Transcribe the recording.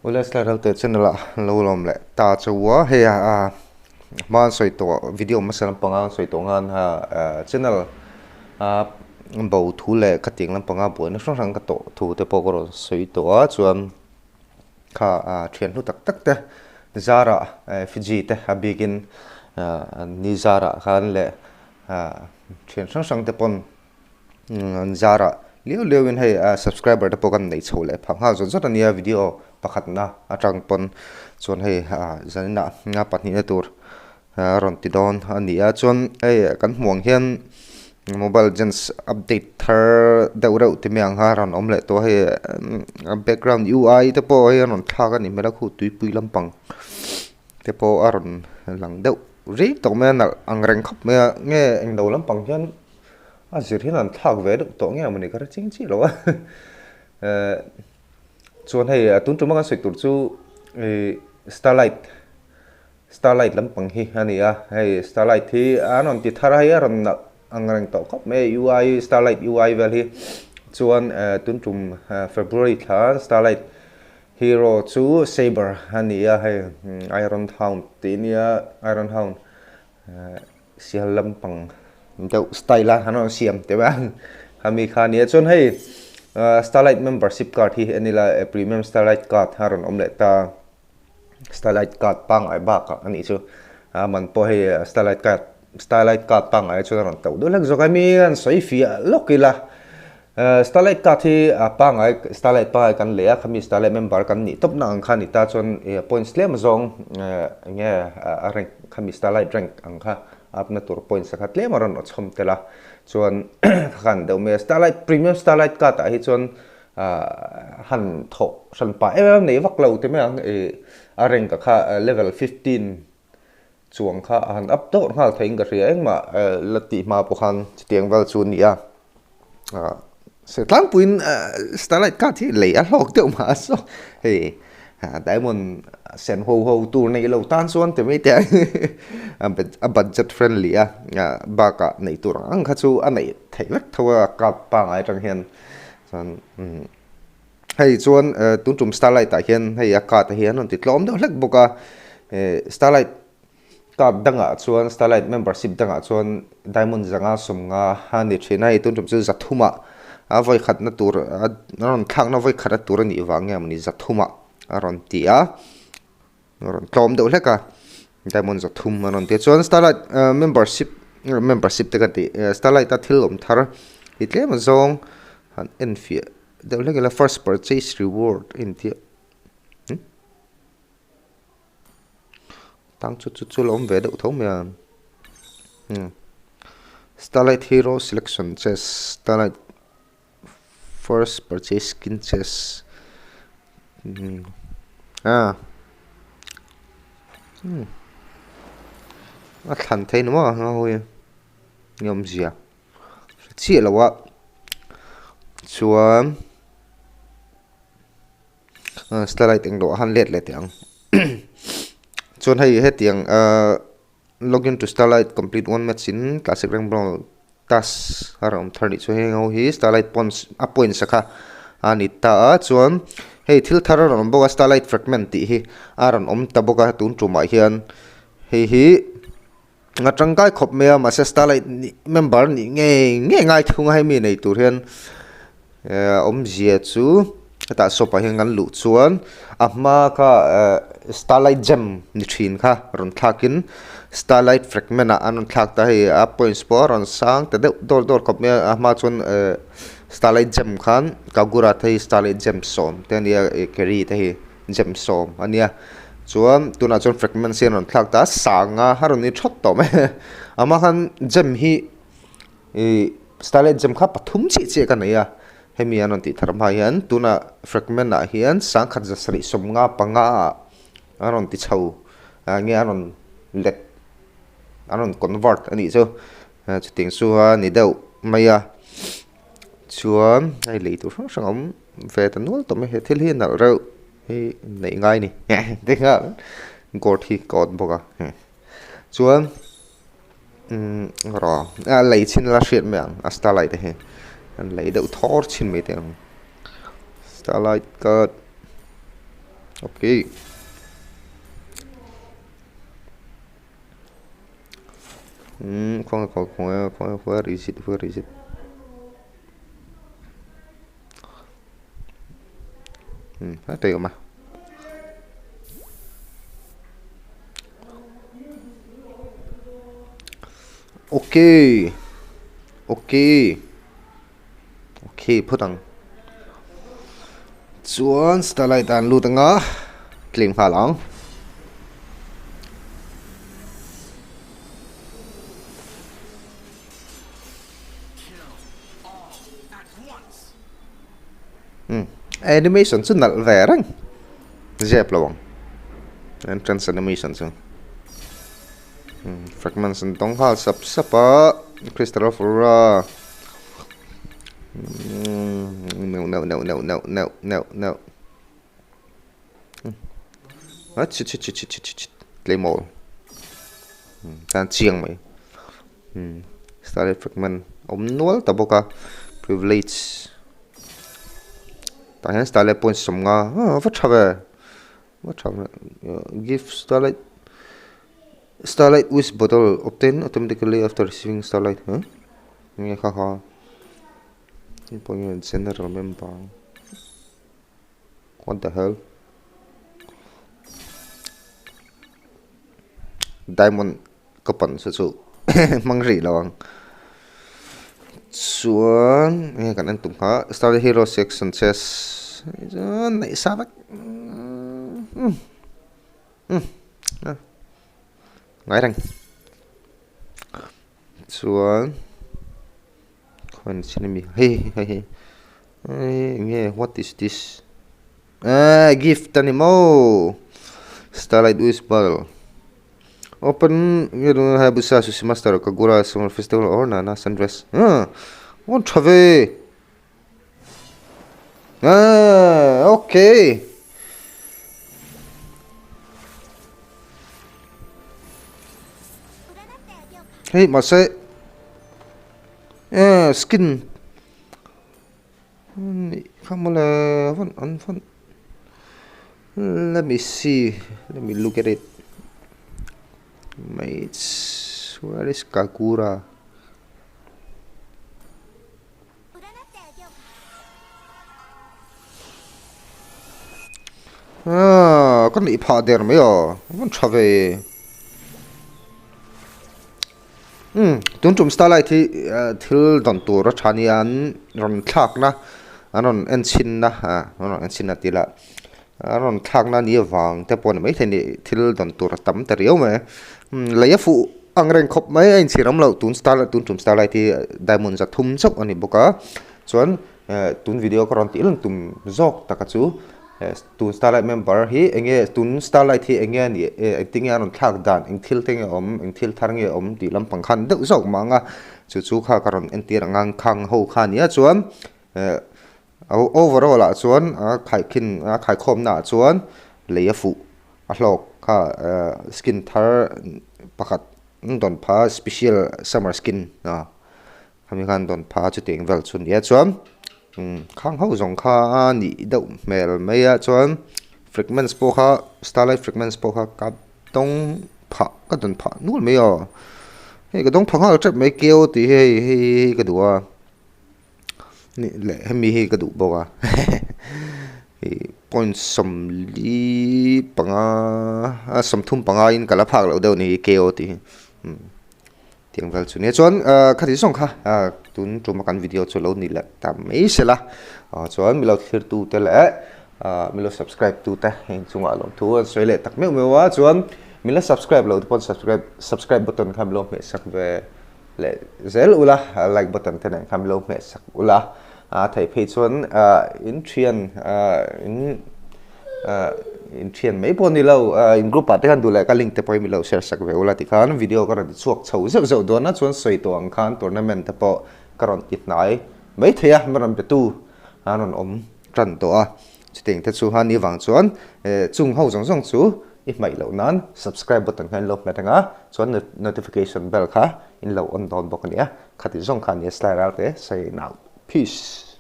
Ula Starlight te channel lo lom le ta chuwa he man soi to video masal panga soi to ngan ha channel a bo thu le kating lam panga bo na sang ka to thu te pogoro soi to chuan kha thian hu tak tak te zara fiji te habigin ni zara khan le thian sang te pon zara leo in hey subscriber te pokan nei chole phang ha zo zot ania video pakhat na atang pon chon hey zanina nga patni na tur ron ti don ania chon ei kan hmuang hian mobile gens update thar daurau te meang ha ron omle to hey background UI te po hey ron thak ani mera khu tui pui lampang te po aron lang deuh ri to me na angreng khop me nge eng do lampang hian zir hian an thak ve được to nghe mani kar ching chi lo chuan hei tun tu mang soi tur chu starlight lampang hi ania hei starlight hi anon ti thar hai aron angreng to khop me UI starlight UI vel hi chuan tun tum February thar starlight hero chu saber ania hei iron hound tinia iron hound sial lampang deuh style la hanon siam te ba hami khania chon hei starlight membership card hi anila premium starlight card haron omle ta starlight card pang ai ba ka ani chu man po hei starlight card pang ai chu ron tau do lek zokami an soi fia lokila starlight card hi pang ai starlight pa kan le khami starlight member kan ni top na ang khani ta chon points lem zong nge rank khami starlight rank ang kha apna tur points sakhat le maron ochom tela chuan khan deuh me starlight premium starlight ka ta hi chuan han tho san pa nei vak lo te me ang areng ka kha level 15 chuang kha han up to hal theing ka ria engma lati ma po khan tiang wal chu ni se tlang puin starlight ka thi le a lok deuh ma so hey diamond sen ho tur nei lo tan chuan te me te a budget friendly ba ka nei tur ang kha chu anei theilak thowa ka pa ngai tang hian chan hei chuan tun tum starlight ta hian hei a ka ta hian on ti tlom deuh hlek boka starlight ka danga chuan starlight membership danga chuan diamond zanga somnga hani thina hi tun tum chu zathuma a voi khat na tur ron thak na voi khat tur ani wange mani zathuma aron tia ron tlom deuh hleka diamond zathum aron tia chuan starlight membership te ka ti starlight ta thilom thar itlem zong han enfia deuh hleka first purchase reward in tia tang chu lom ve deuh thom ya starlight hero selection chest starlight first purchase skin chest a thlan thein ma nga hoi ngam zia chi lawa chuan starlight eng do han let le tiang chuan hei he tiang login to starlight complete one match in classic rank brawl tas haram thani chu he ngau hi starlight points sakha ani ta chuan hei thil thar ron boka starlight fragment ti hi aron om ta boka tun truma hian hei hi ngatang kai khop me ma se starlight member ni nge ngai thunga hai mi nei tur hian om zia chu ta sopa hian kan lu chuan ama ka starlight gem ni thin kha ron thakin starlight fragment anon thak ta hei a points por on sang ta dor khop me ama chuan starlight gem khan kagura thei starlight gem som tenia carry thei gem som ania chuan tuna chuan fragment sen on thlak ta sanga haron ni thot to me ama khan gem hi starlight gem kha pathum chi kan ya hemi anon ti tharma hian tuna fragment a hian sang khat jasri somnga panga anon ti chho nge anon let anon convert ani chu chuting chu ni deuh maya chuan ai lei tur sang om ve ta nul to me he thil hi na ro he nei ngai ni denga god hi god boga chuan ro lei chin la hriat me ang starlight he an lei deuh thor chin me te Starlight got Okay. Where is it? Where is it? Đây mà. Okay. Okay. Okay, put on. Chuan Starlight an lu tanga. Claim kha lang. Animation chu nal ve rang. Zep lawang. Entrance animation chu. Fragments and tong hal sapa Christopher. No. Claim all. Tan chiang mày. Starlight fragment. Nual taboka privilege. Tại Starlight points som nga. What have? Give Starlight with bottle obtained automatically after receiving Starlight. Nghe kha. Point general member. What the hell? Diamond kapan su mangri lawang. Chuan nghe kan an tum kha Starlight Hero section chess. Nai sabak. Ngai rang. Chuan Kon sinimi. Hey. Nghe what is this? Gift animo. Starlight with bottle. Open you have busa su master kagura summer festival or na sundress. What have? Okay. Hey, masay. Skin. Come on, fun. Let me see. Let me look at it. Mates, where is Kagura? Con bị phá der mấy à? Con chả về. Tuần trùng Starlight thì thiếu đòn tù rất chán anh ron thạc na, anh engine na, anh engine na tila, anh thạc na nhiều vàng,แต่ pon mấy thế này thiếu đòn tù rất tắm tờ riêu mà, lấy phụ anh rèn khop mấy anh chỉ làm lâu tuần trùng Starlight thì diamond rất thum chốc anh bốc á, chuan tuần video có ron tí lần tụm dọc ta cả chú. Tuần Starlight member hi anh tuần Starlight thì anh anh tiếng anh thạc đàn anh thiếu tiếng anh thiếu thang nghe thì làm bằng khăn đỡ dọc mà nga chú kha karon anh tiếng ngang khang hậu khan nhá chuan overall là chuan khai khom na chuan lấy phụ lok kha skin thar pakhat don pha special summer skin kami khan don pha chu teng vel chun ya chuan khang hau zong kha ni deuh mel mai a chuan fragments po kha Starlight fragments po kha ka tong pha ka don pha nul mai a hei ka dong phang ha trap mai keo ti hei ka duwa ni le hemi hei ka du boka point som li panga som thum panga in kala phak lo deuh ni keo ti tiếng vel chu ne chuan khati song kha tun tumakan video chu lo ni la tam mai sela chuan milo thir tu te le milo subscribe tu te heng chunga lom thu soi le tak meu mewa chuan milo subscribe lo pon subscribe button kham lo me sak ve le zel ula like button te ne kham lo me sak ula thai phe chuan in thian mấy pon ni lo in group pa te kan du la ka link te poi mi lo share sak ve ula ti khan video ka ran chuak chho zau do na chuan soi to ang khan tournament te po karon it nai mấy thia maram pe tu anon om tran to a chiteng te chu han ni wang chuan chung ho jong chu i mai lo nan subscribe button kan lo metanga chuan notification bell kha in lo on don bok ania khati jong khan ni slide out te say now peace.